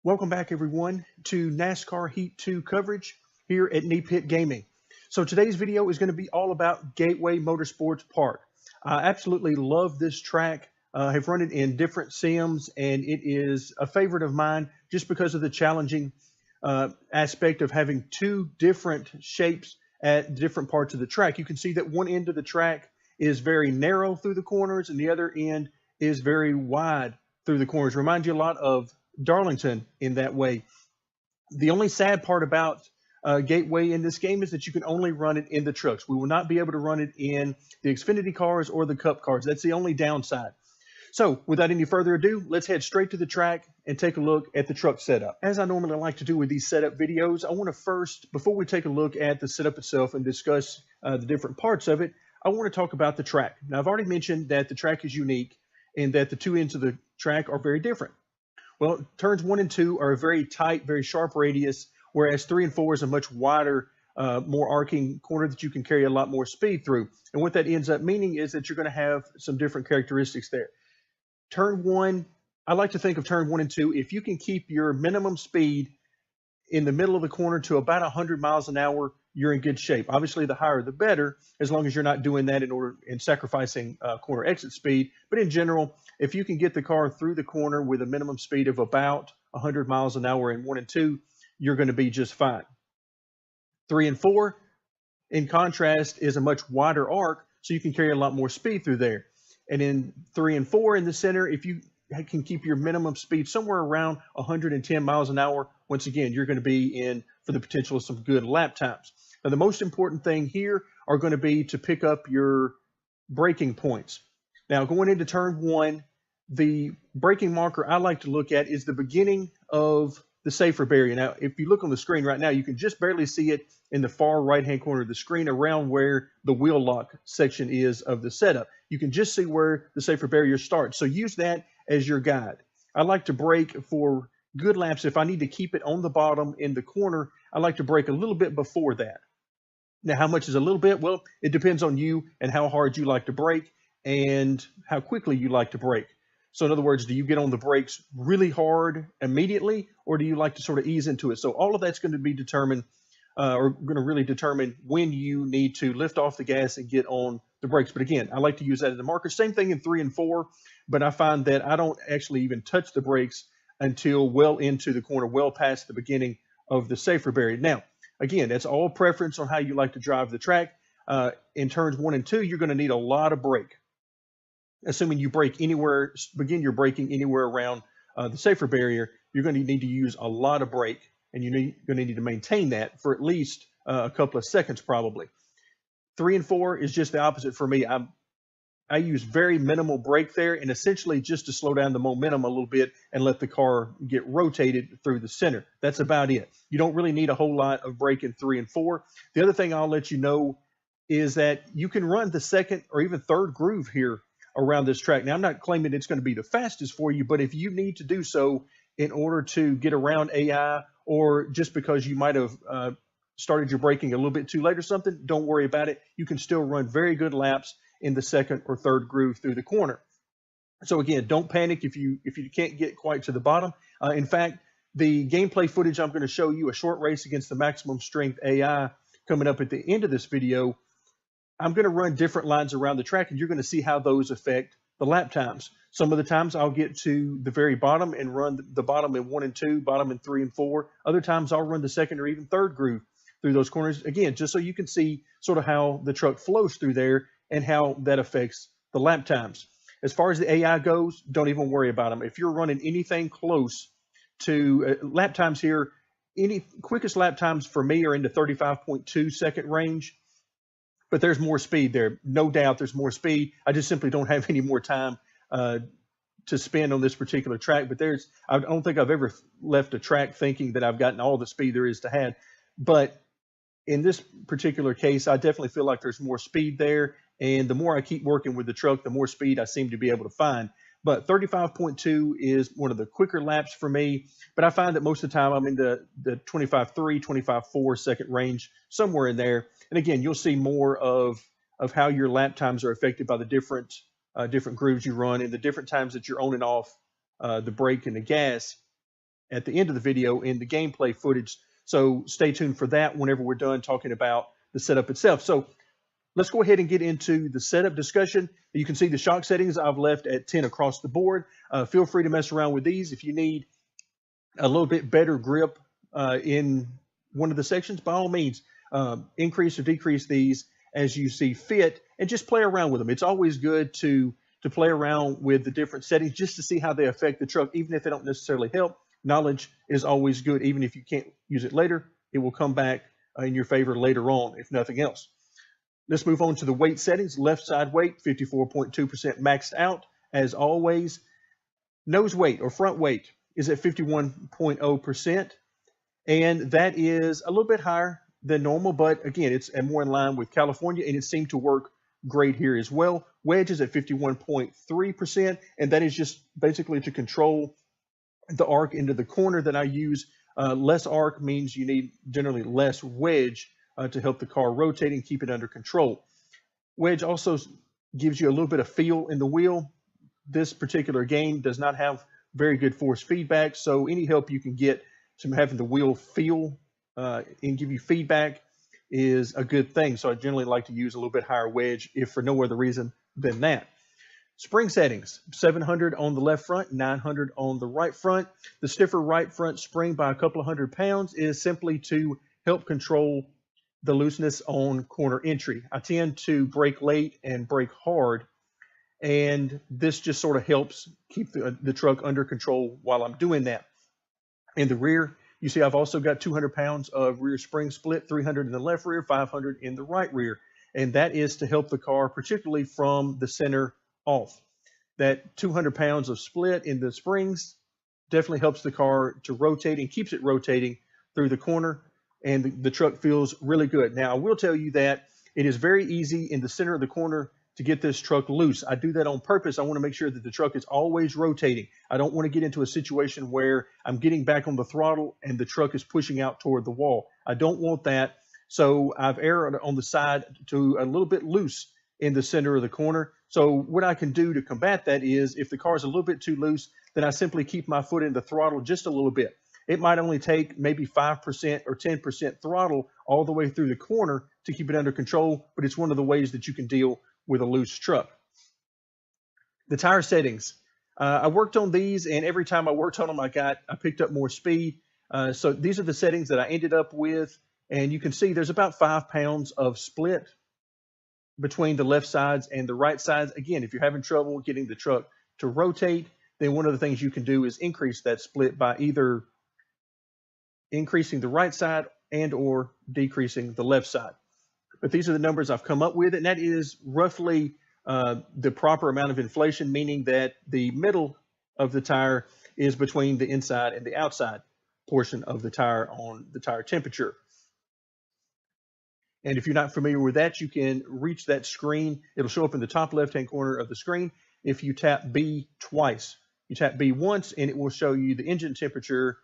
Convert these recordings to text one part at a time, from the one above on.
Welcome back, everyone, to NASCAR Heat 2 coverage here at Knee Pit Gaming. So today's video is going to be all about Gateway Motorsports Park. I absolutely love this track. I have run it in different sims, and it is a favorite of mine just because of the challenging aspect of having two different shapes at different parts of the track. You can see that one end of the track is very narrow through the corners, and the other end is very wide through the corners. Reminds you a lot of Darlington in that way. The only sad part about Gateway in this game is that you can only run it in the trucks. We will not be able to run it in the Xfinity cars or the Cup cars. That's the only downside. So without any further ado, let's head straight to the track and take a look at the truck setup. As I normally like to do with these setup videos, I want to first, before we take a look at the setup itself and discuss the different parts of it, I want to talk about the track. Now, I've already mentioned that the track is unique and that the two ends of the track are very different. Well, turns 1 and 2 are a very tight, very sharp radius, whereas 3 and 4 is a much wider, more arcing corner that you can carry a lot more speed through. And what that ends up meaning is that you're going to have some different characteristics there. Turn 1, I like to think of turn 1 and 2, if you can keep your minimum speed in the middle of the corner to about 100 miles an hour, you're in good shape. Obviously, the higher the better, as long as you're not doing that in sacrificing corner exit speed. But in general, if you can get the car through the corner with a minimum speed of about 100 miles an hour in 1 and 2, you're going to be just fine. 3 and 4, in contrast, is a much wider arc, so you can carry a lot more speed through there. And in 3 and 4 in the center, if you can keep your minimum speed somewhere around 110 miles an hour, once again, you're going to be in for the potential of some good lap times. Now, the most important thing here are going to be to pick up your braking points. Now, going into turn 1, the braking marker I like to look at is the beginning of the safer barrier. Now, if you look on the screen right now, you can just barely see it in the far right-hand corner of the screen around where the wheel lock section is of the setup. You can just see where the safer barrier starts. So use that as your guide. I like to brake for good laps. If I need to keep it on the bottom in the corner, I like to brake a little bit before that. Now, how much is a little bit? Well, it depends on you and how hard you like to brake and how quickly you like to brake. So in other words, do you get on the brakes really hard immediately, or do you like to sort of ease into it? So all of that's going to be determined, or going to really determine when you need to lift off the gas and get on the brakes. But again, I like to use that as a marker. Same thing in 3 and 4, but I find that I don't actually even touch the brakes until well into the corner, well past the beginning of the safer barrier. Now, again, that's all preference on how you like to drive the track. In turns 1 and 2, you're going to need a lot of brake. Assuming you brake anywhere, begin your braking anywhere around the safer barrier, you're going to need to use a lot of brake, and you're going to need to maintain that for at least a couple of seconds probably. 3 and 4 is just the opposite for me. I use very minimal brake there, and essentially just to slow down the momentum a little bit and let the car get rotated through the center. That's about it. You don't really need a whole lot of brake in 3 and 4. The other thing I'll let you know is that you can run the second or even third groove here around this track. Now, I'm not claiming it's going to be the fastest for you, but if you need to do so in order to get around AI, or just because you might have started your braking a little bit too late or something, don't worry about it. You can still run very good laps in the second or third groove through the corner. So again, don't panic if you can't get quite to the bottom. In fact, the gameplay footage I'm going to show you, a short race against the maximum strength AI coming up at the end of this video, I'm going to run different lines around the track, and you're going to see how those affect the lap times. Some of the times I'll get to the very bottom and run the bottom in 1 and 2, bottom in 3 and 4. Other times I'll run the second or even third groove through those corners. Again, just so you can see sort of how the truck flows through there and how that affects the lap times. As far as the AI goes, don't even worry about them. If you're running anything close to lap times here, any quickest lap times for me are in the 35.2 second range. But there's more speed there. No doubt there's more speed. I just simply don't have any more time to spend on this particular track. But I don't think I've ever left a track thinking that I've gotten all the speed there is to have. But in this particular case, I definitely feel like there's more speed there. And the more I keep working with the truck, the more speed I seem to be able to find. But 35.2 is one of the quicker laps for me. But I find that most of the time I'm in the 25.3, 25.4 second range, somewhere in there. And again, you'll see more of how your lap times are affected by the different grooves you run and the different times that you're on and off the brake and the gas at the end of the video in the gameplay footage. So stay tuned for that whenever we're done talking about the setup itself. So let's go ahead and get into the setup discussion. You can see the shock settings I've left at 10 across the board. Feel free to mess around with these. If you need a little bit better grip in one of the sections, by all means, increase or decrease these as you see fit, and just play around with them. It's always good to play around with the different settings just to see how they affect the truck, even if they don't necessarily help. Knowledge is always good. Even if you can't use it later, it will come back in your favor later on, if nothing else. Let's move on to the weight settings. Left side weight, 54.2% maxed out. As always, nose weight or front weight is at 51.0%. And that is a little bit higher than normal, but again, it's more in line with California, and it seemed to work great here as well. Wedge is at 51.3%, and that is just basically to control the arc into the corner that I use. Less arc means you need generally less wedge to help the car rotate and keep it under control. Wedge also gives you a little bit of feel in the wheel. This particular game does not have very good force feedback, so any help you can get from having the wheel feel and give you feedback is a good thing. So I generally like to use a little bit higher wedge, if for no other reason than that. Spring settings, 700 on the left front, 900 on the right front. The stiffer right front spring by a couple of 100 pounds is simply to help control the looseness on corner entry. I tend to brake late and brake hard, and this just sort of helps keep the truck under control while I'm doing that. In the rear, you see I've also got 200 pounds of rear spring split, 300 in the left rear, 500 in the right rear. And that is to help the car, particularly from the center off. That 200 pounds of split in the springs definitely helps the car to rotate and keeps it rotating through the corner, and the truck feels really good. Now, I will tell you that it is very easy in the center of the corner to get this truck loose. I do that on purpose. I want to make sure that the truck is always rotating. I don't want to get into a situation where I'm getting back on the throttle and the truck is pushing out toward the wall. I don't want that. So I've erred on the side to a little bit loose in the center of the corner. So what I can do to combat that is, if the car is a little bit too loose, then I simply keep my foot in the throttle just a little bit. It might only take maybe 5% or 10% throttle all the way through the corner to keep it under control, but it's one of the ways that you can deal with a loose truck. The tire settings. I worked on these, and every time I worked on them, I picked up more speed. So these are the settings that I ended up with, and you can see there's about 5 pounds of split between the left sides and the right sides. Again, if you're having trouble getting the truck to rotate, then one of the things you can do is increase that split by either increasing the right side and or decreasing the left side. But these are the numbers I've come up with, and that is roughly the proper amount of inflation, meaning that the middle of the tire is between the inside and the outside portion of the tire on the tire temperature. And if you're not familiar with that, you can reach that screen. It'll show up in the top left-hand corner of the screen if you tap B twice. You tap B once, and it will show you the engine temperature.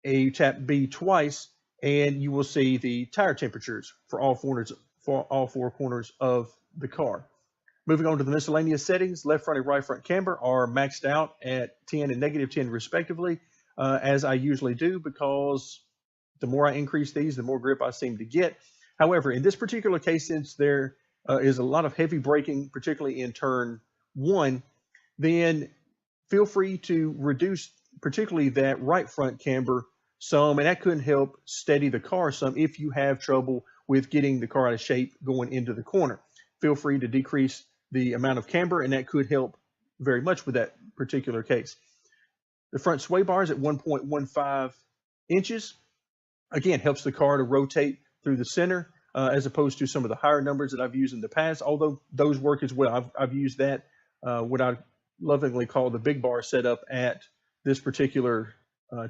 And you tap B twice, and you will see the tire temperatures for all four corners of the car. Moving on to the miscellaneous settings, left front and right front camber are maxed out at 10 and -10 respectively, as I usually do, because the more I increase these, the more grip I seem to get. However, in this particular case, since there is a lot of heavy braking, particularly in turn 1, then feel free to reduce particularly that right front camber some, and that could help steady the car some if you have trouble with getting the car out of shape going into the corner. Feel free to decrease the amount of camber, and that could help very much with that particular case. The front sway bar is at 1.15 inches. Again, helps the car to rotate through the center, as opposed to some of the higher numbers that I've used in the past, although those work as well. I've used that, what I lovingly call the big bar setup at this particular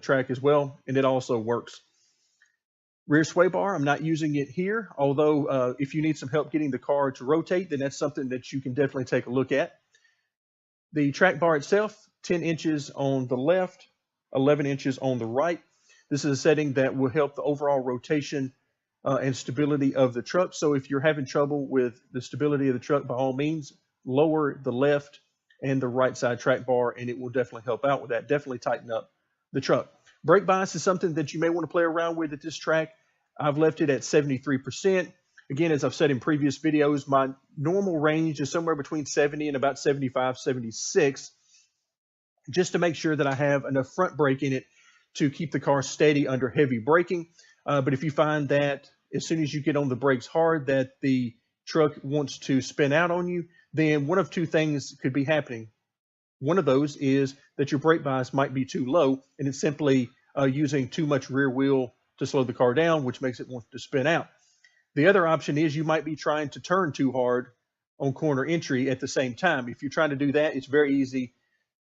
track as well, and it also works. Rear sway bar, I'm not using it here, although if you need some help getting the car to rotate, then that's something that you can definitely take a look at. The track bar itself, 10 inches on the left, 11 inches on the right. This is a setting that will help the overall rotation and stability of the truck. So if you're having trouble with the stability of the truck, by all means, lower the left and the right side track bar, and it will definitely help out with that. Definitely tighten up the truck. Brake bias is something that you may want to play around with at this track. I've left it at 73%. Again, as I've said in previous videos, my normal range is somewhere between 70 and about 75, 76, just to make sure that I have enough front brake in it to keep the car steady under heavy braking. But if you find that as soon as you get on the brakes hard that the truck wants to spin out on you, then one of two things could be happening. One of those is that your brake bias might be too low, and it's simply using too much rear wheel to slow the car down, which makes it want to spin out. The other option is you might be trying to turn too hard on corner entry at the same time. If you're trying to do that, it's very easy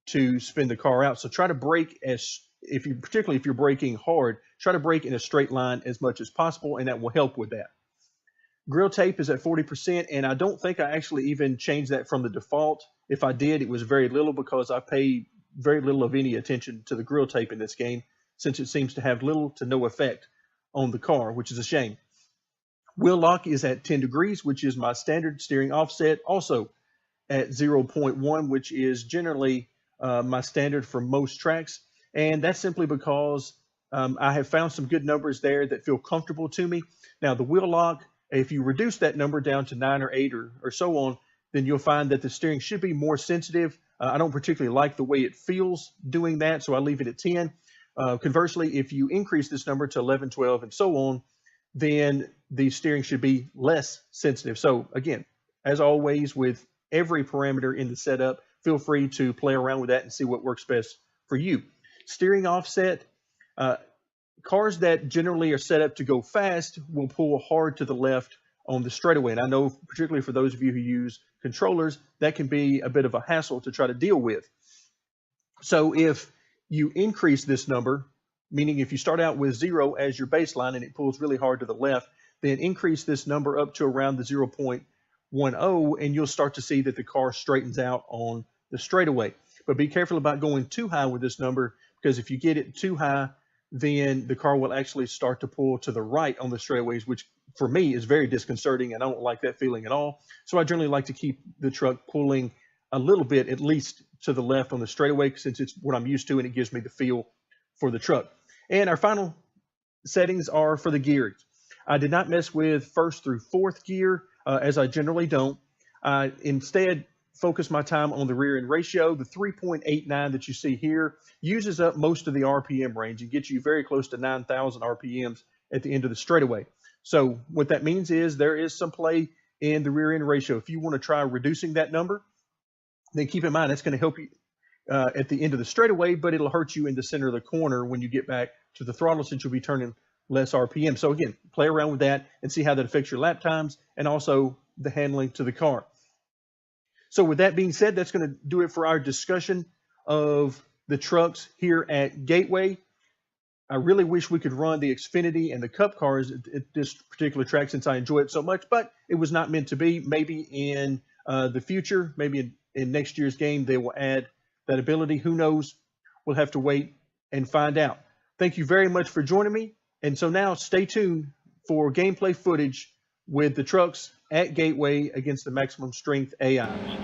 to spin the car out. So try to brake particularly if you're braking hard, try to brake in a straight line as much as possible, and that will help with that. Grill tape is at 40%, and I don't think I actually even changed that from the default. If I did, it was very little because I pay very little of any attention to the grill tape in this game, since it seems to have little to no effect on the car, which is a shame. Wheel lock is at 10 degrees, which is my standard steering offset, also at 0.1, which is generally my standard for most tracks. And that's simply because I have found some good numbers there that feel comfortable to me. Now, the wheel lock, if you reduce that number down to 9 or 8 or so on, then you'll find that the steering should be more sensitive. I don't particularly like the way it feels doing that, so I leave it at 10. Conversely, if you increase this number to 11, 12, and so on, then the steering should be less sensitive. So again, as always, with every parameter in the setup, feel free to play around with that and see what works best for you. Steering offset, cars that generally are set up to go fast will pull hard to the left on the straightaway. And I know, particularly for those of you who use controllers, that can be a bit of a hassle to try to deal with. So if you increase this number, meaning if you start out with 0 as your baseline and it pulls really hard to the left, then increase this number up to around the 0.10, and you'll start to see that the car straightens out on the straightaway. But be careful about going too high with this number, because if you get it too high, then the car will actually start to pull to the right on the straightaways, which for me is very disconcerting, and I don't like that feeling at all. So I generally like to keep the truck pulling a little bit, at least to the left on the straightaway, since it's what I'm used to and it gives me the feel for the truck. And our final settings are for the gears. I did not mess with first through fourth gear, as I generally don't. I instead focus my time on the rear end ratio. The 3.89 that you see here uses up most of the RPM range and gets you very close to 9,000 RPMs at the end of the straightaway. So what that means is there is some play in the rear end ratio. If you want to try reducing that number, then keep in mind that's going to help you at the end of the straightaway, but it'll hurt you in the center of the corner when you get back to the throttle, since you'll be turning less RPM. So again, play around with that and see how that affects your lap times and also the handling to the car. So with that being said, that's going to do it for our discussion of the trucks here at Gateway. I really wish we could run the Xfinity and the Cup cars at this particular track, since I enjoy it so much, but it was not meant to be. Maybe in the future, maybe in next year's game, they will add that ability. Who knows? We'll have to wait and find out. Thank you very much for joining me. And so now stay tuned for gameplay footage with the trucks at Gateway against the Maximum Strength AI.